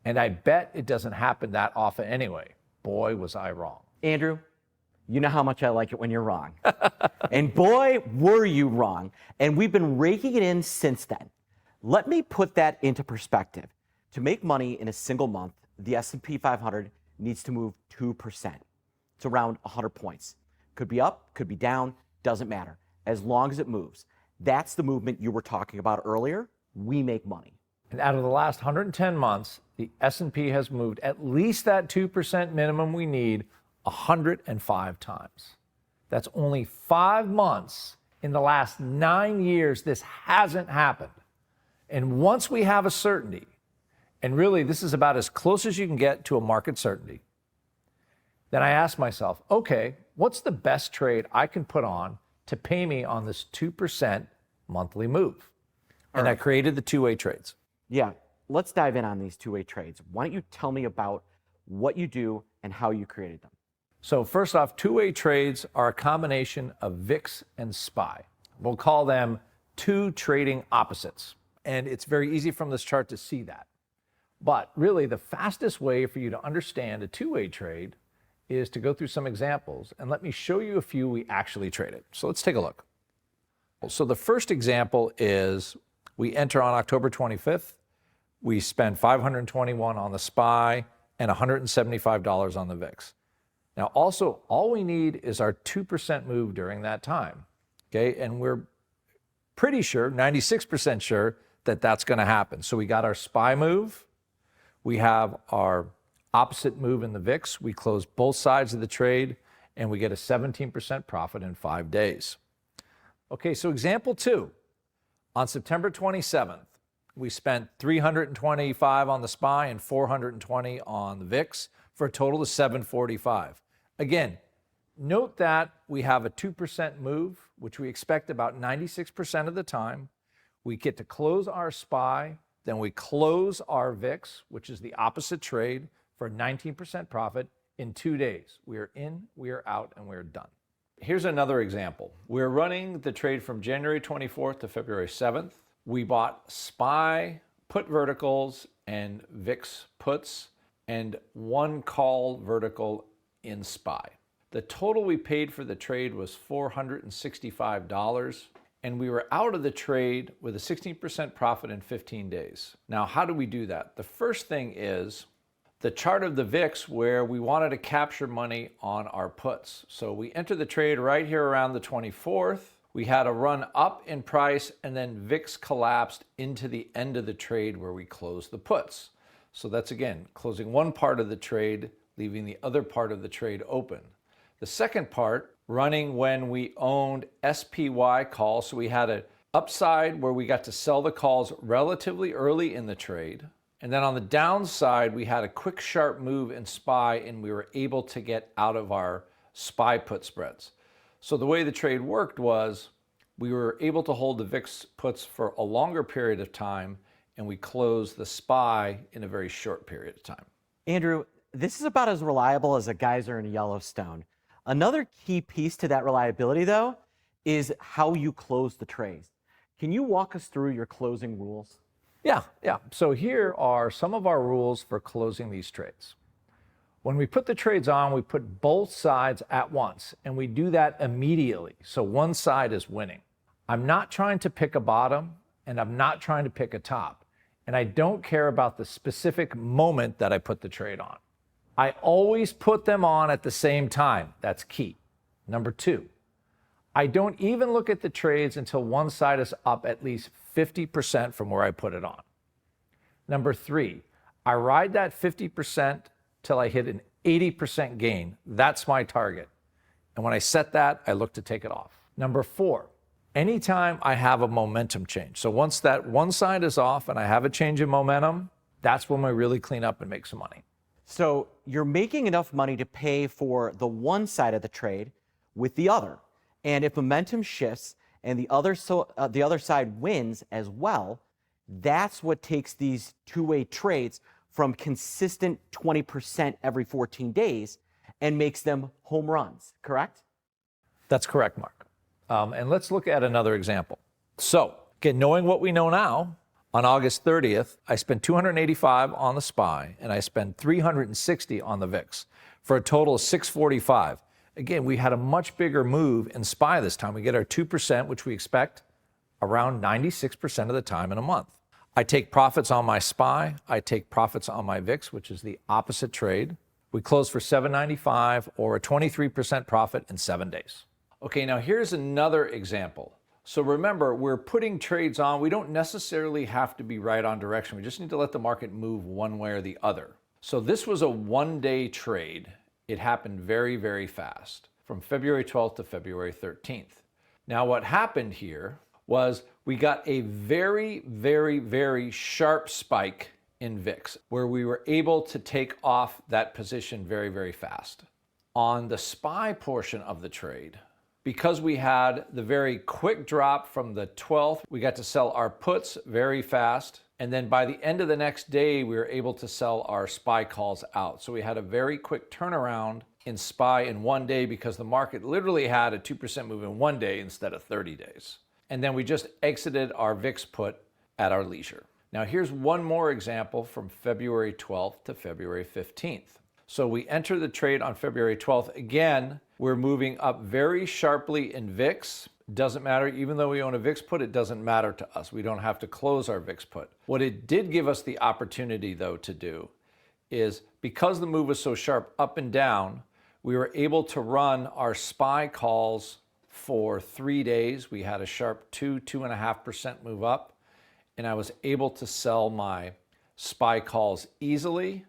And I bet it doesn't happen that often anyway. Boy, was I wrong. Andrew, you know how much I like it when you're wrong. And boy, were you wrong. And we've been raking it in since then. Let me put that into perspective. To make money in a single month, the S&P 500 needs to move 2%. It's around 100 points. Could be up, could be down, doesn't matter. As long as it moves. That's the movement you were talking about earlier. We make money. And out of the last 110 months, the S&P has moved at least that 2% minimum we need 105 times. That's only 5 months in the last 9 years this hasn't happened. And once we have a certainty, and really this is about as close as you can get to a market certainty, then I ask myself, okay, what's the best trade I can put on to pay me on this 2% monthly move? And I created the two-way trades. Yeah, let's dive in on these two-way trades. Why don't you tell me about what you do and how you created them? So first off, two-way trades are a combination of VIX and SPY. We'll call them two trading opposites. And it's very easy from this chart to see that. But really, the fastest way for you to understand a two-way trade is to go through some examples. And let me show you a few we actually traded. So let's take a look. So the first example is we enter on October 25th. We spend $521 on the SPY and $175 on the VIX. Now, also, all we need is our 2% move during that time. Okay, and we're pretty sure, 96% sure, that that's going to happen. So we got our SPY move. We have our opposite move in the VIX. We close both sides of the trade, and we get a 17% profit in 5 days. Okay, so example 2. On September 27th, we spent $325 on the SPY and $420 on the VIX for a total of $745. Again, Note that we have a 2% move, which we expect about 96% of the time. We get to close our SPY, then we close our VIX, which is the opposite trade, for a 19% profit in 2 days. We are in, we are out, and we're done. Here's another example. We're running the trade from January 24th to February 7th. We bought SPY put verticals and VIX puts and one call vertical in SPY. The total we paid for the trade was $465, and we were out of the trade with a 16% profit in 15 days. Now, how do we do that? The first thing is the chart of the VIX where we wanted to capture money on our puts. So we entered the trade right here around the 24th. We had a run up in price, and then VIX collapsed into the end of the trade where we closed the puts. So that's, again, closing one part of the trade, leaving the other part of the trade open. The second part, running when we owned SPY calls. So we had an upside where we got to sell the calls relatively early in the trade. And then on the downside, we had a quick, sharp move in SPY, and we were able to get out of our SPY put spreads. So the way the trade worked was we were able to hold the VIX puts for a longer period of time, and we closed the SPY in a very short period of time. Andrew, this is about as reliable as a geyser in Yellowstone. Another key piece to that reliability, though, is how you close the trades. Can you walk us through your closing rules? Yeah. So here are some of our rules for closing these trades. When we put the trades on, we put both sides at once, and we do that immediately, so one side is winning. I'm not trying to pick a bottom, and I'm not trying to pick a top, and I don't care about the specific moment that I put the trade on. I always put them on at the same time. That's key. Number 2, I don't even look at the trades until one side is up at least 50% from where I put it on. Number 3, I ride that 50% till I hit an 80% gain. That's my target. And when I set that, I look to take it off. Number 4, anytime I have a momentum change. So once that one side is off and I have a change in momentum, that's when we really clean up and make some money. So you're making enough money to pay for the one side of the trade with the other. And if momentum shifts and the other side wins as well, that's what takes these two-way trades from consistent 20% every 14 days and makes them home runs, correct? That's correct, Mark. And let's look at another example. So, again, knowing what we know now, on August 30th, I spent $285 on the SPY, and I spent $360 on the VIX, for a total of $645. Again, we had a much bigger move in SPY this time. We get our 2%, which we expect around 96% of the time in a month. I take profits on my SPY. I take profits on my VIX, which is the opposite trade. We close for $795, or a 23% profit in 7 days. Okay, now here's another example. So remember, we're putting trades on. We don't necessarily have to be right on direction. We just need to let the market move one way or the other. So this was a one-day trade. It happened very, very fast, from February 12th to February 13th. Now what happened here was we got a very, very, very sharp spike in VIX, where we were able to take off that position very, very fast. On the SPY portion of the trade, because we had the very quick drop from the 12th, we got to sell our puts very fast. And then by the end of the next day, we were able to sell our SPY calls out. So we had a very quick turnaround in SPY in 1 day, because the market literally had a 2% move in 1 day instead of 30 days. And then we just exited our VIX put at our leisure. Now here's one more example from February 12th to February 15th. So we enter the trade on February 12th. Again, we're moving up very sharply in VIX. Doesn't matter, even though we own a VIX put, it doesn't matter to us. We don't have to close our VIX put. What it did give us the opportunity, though, to do is, because the move was so sharp up and down, we were able to run our SPY calls for 3 days. We had a sharp 2.5% move up, and I was able to sell my SPY calls easily,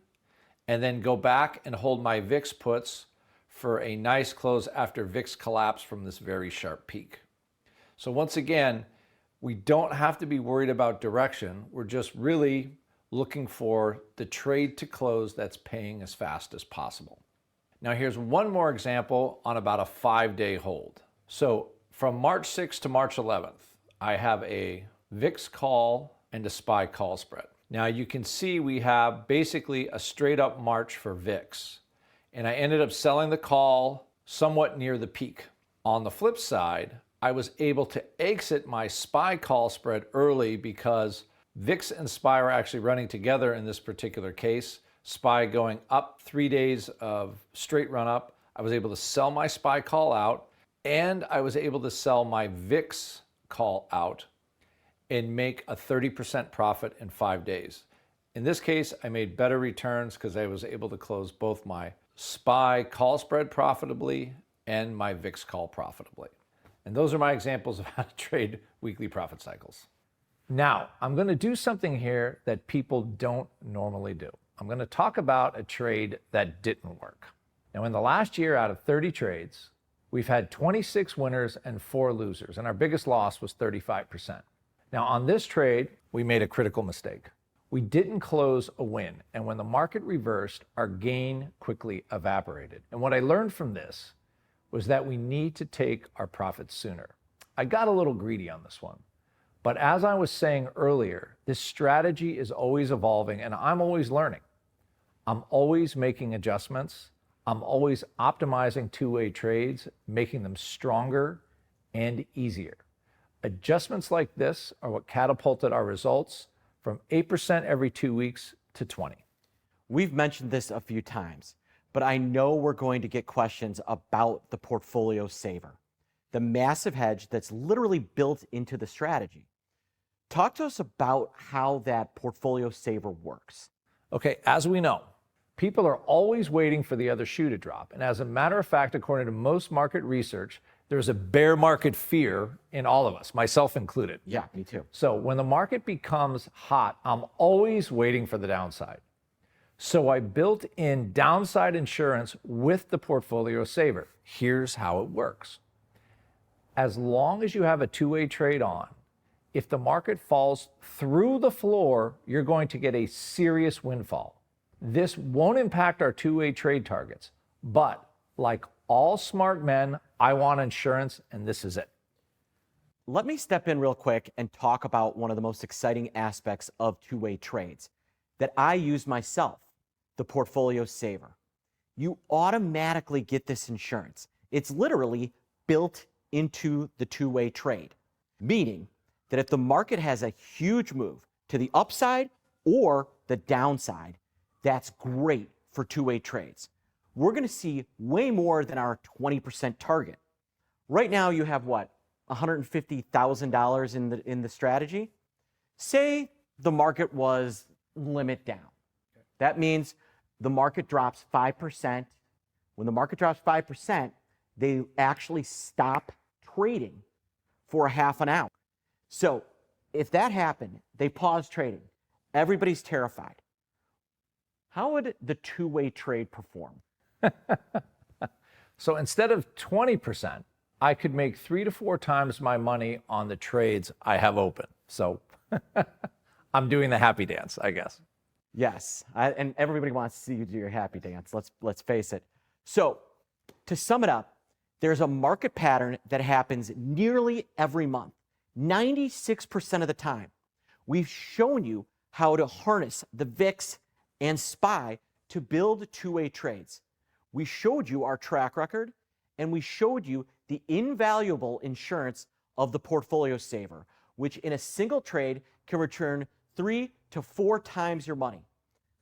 and then go back and hold my VIX puts for a nice close after VIX collapsed from this very sharp peak. So once again, we don't have to be worried about direction. We're just really looking for the trade to close that's paying as fast as possible. Now here's one more example on about a 5-day hold. So from March 6th to March 11th, I have a VIX call and a SPY call spread. Now you can see we have basically a straight up march for VIX. And I ended up selling the call somewhat near the peak. On the flip side, I was able to exit my SPY call spread early because VIX and SPY are actually running together in this particular case. SPY going up 3 days of straight run up. I was able to sell my SPY call out, and I was able to sell my VIX call out and make a 30% profit in 5 days. In this case, I made better returns because I was able to close both my SPY call spread profitably and my VIX call profitably. And those are my examples of how to trade weekly profit cycles. Now, I'm going to do something here that people don't normally do. I'm going to talk about a trade that didn't work. Now, in the last year, out of 30 trades, we've had 26 winners and 4 losers, and our biggest loss was 35%. Now, on this trade, we made a critical mistake. We didn't close a win, and when the market reversed, our gain quickly evaporated. And what I learned from this was that we need to take our profits sooner. I got a little greedy on this one. But as I was saying earlier, this strategy is always evolving and I'm always learning. I'm always making adjustments. I'm always optimizing two-way trades, making them stronger and easier. Adjustments like this are what catapulted our results from 8% every 2 weeks to 20. We've mentioned this a few times, but I know we're going to get questions about the portfolio saver, the massive hedge that's literally built into the strategy. Talk to us about how that portfolio saver works. Okay, as we know, people are always waiting for the other shoe to drop. And as a matter of fact, according to most market research, there's a bear market fear in all of us, myself included. Yeah, me too. So when the market becomes hot, I'm always waiting for the downside. So I built in downside insurance with the portfolio saver. Here's how it works. As long as you have a two-way trade on, if the market falls through the floor, you're going to get a serious windfall. This won't impact our two-way trade targets, but like all smart men, I want insurance, and this is it. Let me step in real quick and talk about one of the most exciting aspects of two-way trades that I use myself, the portfolio saver. You automatically get this insurance. It's literally built into the two-way trade, meaning that if the market has a huge move to the upside or the downside, that's great for two-way trades. We're going to see way more than our 20% target. Right now, you have what, $150,000 in the strategy? Say the market was limit down. That means the market drops 5%. When the market drops 5%, they actually stop trading for a half an hour. So if that happened, they pause trading. Everybody's terrified. How would the two-way trade perform? So instead of 20%, I could make 3 to 4 times my money on the trades I have open. So I'm doing the happy dance, I guess. Yes, and everybody wants to see you do your happy dance. Let's face it. So to sum it up, there's a market pattern that happens nearly every month. 96% of the time, we've shown you how to harness the VIX and SPY to build two-way trades. We showed you our track record, and we showed you the invaluable insurance of the portfolio saver, which in a single trade can return 3 to 4 times your money.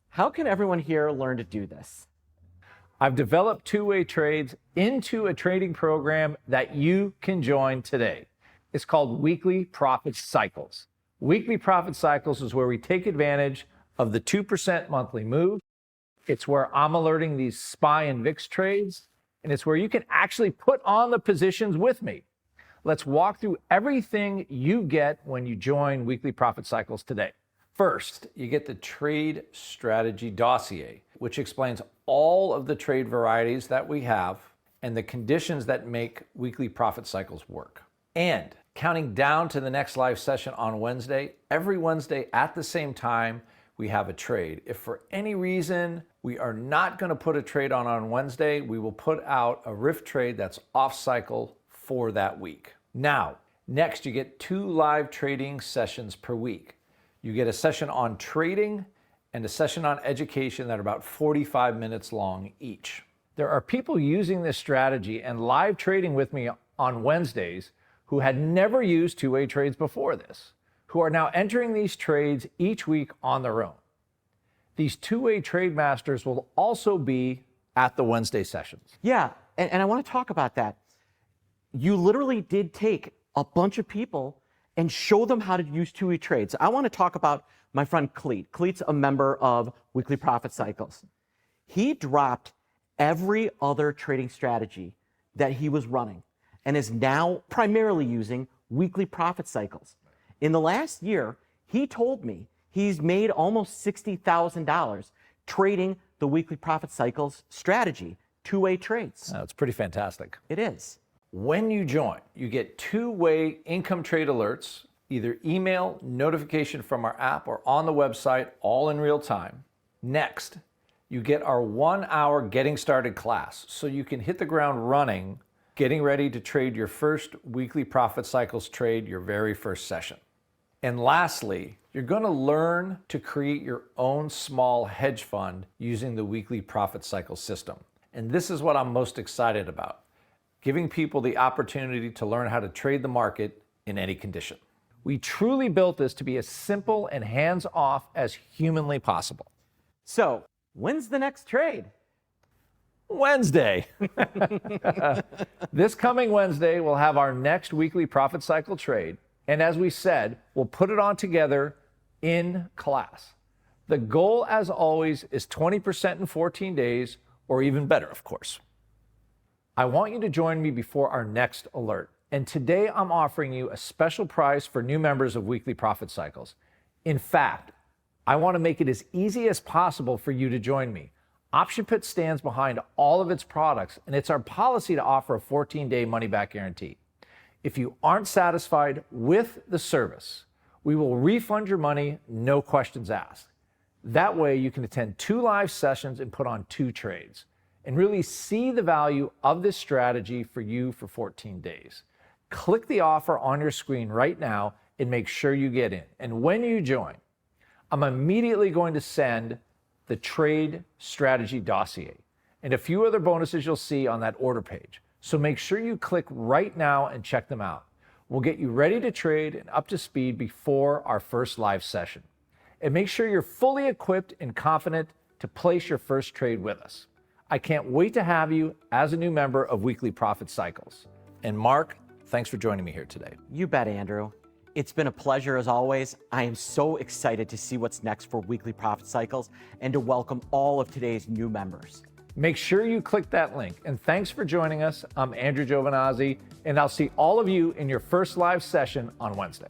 How can everyone here learn to do this? I've developed two-way trades into a trading program that you can join today. It's called Weekly Profit Cycles. Weekly Profit Cycles is where we take advantage of the 2% monthly move. It's where I'm alerting these SPY and VIX trades, and it's where you can actually put on the positions with me. Let's walk through everything you get when you join Weekly Profit Cycles today. First, you get the trade strategy dossier, which explains all of the trade varieties that we have and the conditions that make Weekly Profit Cycles work. And counting down to the next live session on Wednesday, every Wednesday at the same time, we have a trade. If for any reason We are not going to put a trade on Wednesday. We will put out a riff trade that's off cycle for that week. Now, next you get 2 live trading sessions per week. You get a session on trading and a session on education that are about 45 minutes long each. There are people using this strategy and live trading with me on Wednesdays who had never used two-way trades before this, who are now entering these trades each week on their own. These two-way trade masters will also be at the Wednesday sessions. Yeah, and I want to talk about that. You literally did take a bunch of people and show them how to use two-way trades. I want to talk about my friend Cleet. Cleet's a member of Weekly Profit Cycles. He dropped every other trading strategy that he was running and is now primarily using Weekly Profit Cycles. In the last year, he told me he's made almost $60,000 trading the Weekly Profit Cycles strategy, two-way trades. It's pretty fantastic. It is. When you join, you get two-way income trade alerts, either email, notification from our app, or on the website, all in real time. Next, you get our 1-hour getting started class, so you can hit the ground running, getting ready to trade your first Weekly Profit Cycles trade, your very first session. And lastly, you're going to learn to create your own small hedge fund using the Weekly Profit Cycle system. And this is what I'm most excited about, giving people the opportunity to learn how to trade the market in any condition. We truly built this to be as simple and hands-off as humanly possible. So, when's the next trade? Wednesday. This coming Wednesday, we'll have our next Weekly Profit Cycle trade. And as we said, we'll put it on together in class. The goal, as always, is 20% in 14 days, or even better, of course. I want you to join me before our next alert. And today I'm offering you a special price for new members of Weekly Profit Cycles. In fact, I want to make it as easy as possible for you to join me. OptionPit stands behind all of its products, and it's our policy to offer a 14-day money-back guarantee. If you aren't satisfied with the service, we will refund your money, no questions asked. That way you can attend 2 live sessions and put on 2 trades and really see the value of this strategy for you for 14 days. Click the offer on your screen right now and make sure you get in. And when you join, I'm immediately going to send the trade strategy dossier and a few other bonuses you'll see on that order page. So make sure you click right now and check them out. We'll get you ready to trade and up to speed before our first live session. And make sure you're fully equipped and confident to place your first trade with us. I can't wait to have you as a new member of Weekly Profit Cycles. And Mark, thanks for joining me here today. You bet, Andrew. It's been a pleasure as always. I am so excited to see what's next for Weekly Profit Cycles and to welcome all of today's new members. Make sure you click that link. And thanks for joining us. I'm Andrew Giovinazzi, and I'll see all of you in your first live session on Wednesday.